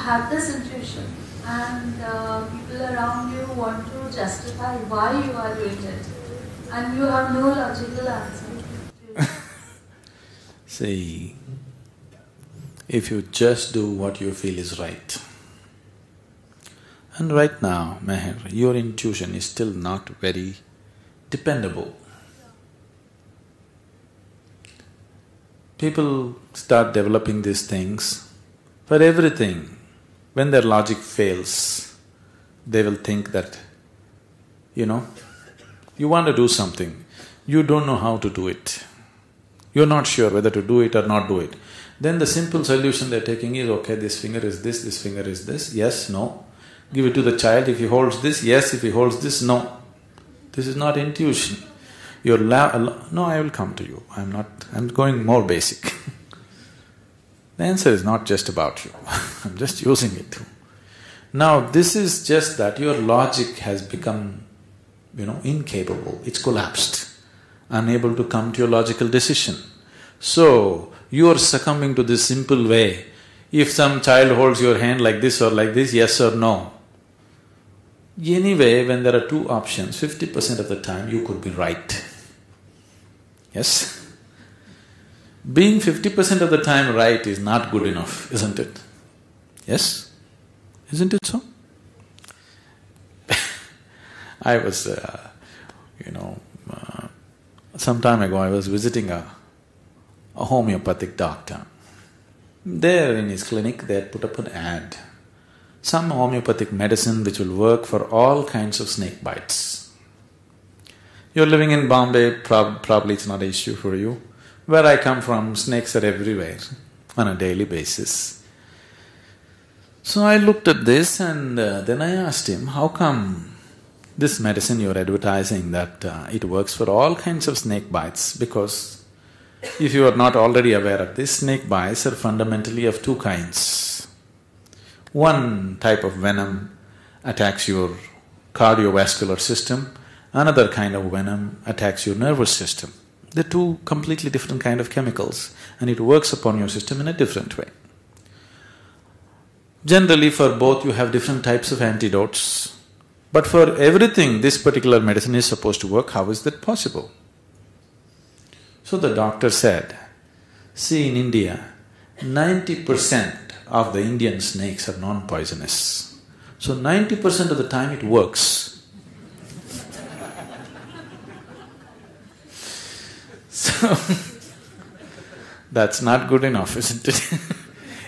have this intuition and people around you want to justify why you are doing it and you have no logical answer. See, if you just do what you feel is right, and right now, Meher, your intuition is still not very dependable. People start developing these things for everything. When their logic fails, they will think that, you want to do something, you don't know how to do it. You're not sure whether to do it or not do it. Then the simple solution they're taking is, okay, this finger is this finger is this, yes, no. Give it to the child, if he holds this, yes, if he holds this, no. This is not intuition. No, I will come to you, I'm going more basic. The answer is not just about you, I'm just using it. Now this is just that your logic has become, incapable, it's collapsed, unable to come to your logical decision. So, you are succumbing to this simple way. If some child holds your hand like this or like this, yes or no. Anyway, when there are two options, 50% of the time you could be right. Yes? Being 50% of the time right is not good enough, isn't it? Yes? Isn't it so? I was, some time ago I was visiting a homeopathic doctor. There in his clinic they had put up an ad, some homeopathic medicine which will work for all kinds of snake bites. You're living in Bombay, probably it's not an issue for you. Where I come from, snakes are everywhere on a daily basis. So I looked at this and then I asked him, how come this medicine you're advertising that it works for all kinds of snake bites? Because if you are not already aware of this, snake bites are fundamentally of two kinds. One type of venom attacks your cardiovascular system, another kind of venom attacks your nervous system. They're two completely different kind of chemicals and it works upon your system in a different way. Generally for both you have different types of antidotes, but for everything this particular medicine is supposed to work, how is that possible? So the doctor said, see in India, 90% of the Indian snakes are non-poisonous. So 90% of the time it works. So, that's not good enough, isn't it?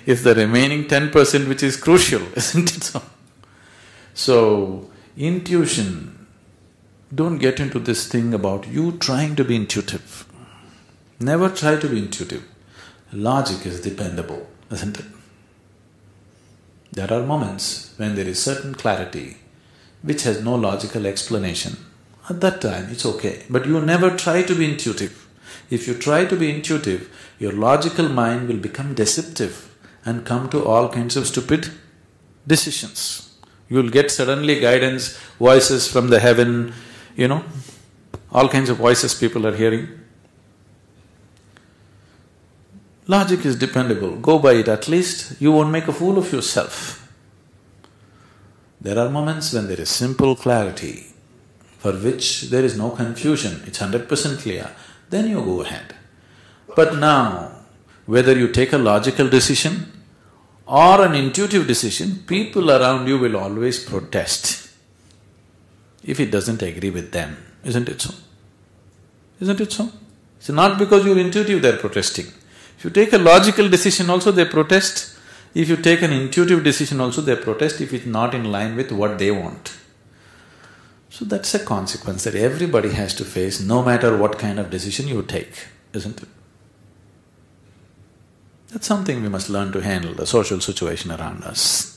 It's the remaining 10% which is crucial, isn't it so? So, intuition, don't get into this thing about you trying to be intuitive. Never try to be intuitive. Logic is dependable, isn't it? There are moments when there is certain clarity which has no logical explanation. At that time, it's okay, but you never try to be intuitive. If you try to be intuitive, your logical mind will become deceptive and come to all kinds of stupid decisions. You'll get suddenly guidance, voices from the heaven, all kinds of voices people are hearing. Logic is dependable, go by it, at least you won't make a fool of yourself. There are moments when there is simple clarity, for which there is no confusion, it's 100% clear, then you go ahead. But now, whether you take a logical decision or an intuitive decision, people around you will always protest if it doesn't agree with them, isn't it so? Isn't it so? It's not because you're intuitive they're protesting. If you take a logical decision also they protest, if you take an intuitive decision also they protest if it's not in line with what they want. So that's a consequence that everybody has to face no matter what kind of decision you take, isn't it? That's something we must learn to handle, the social situation around us.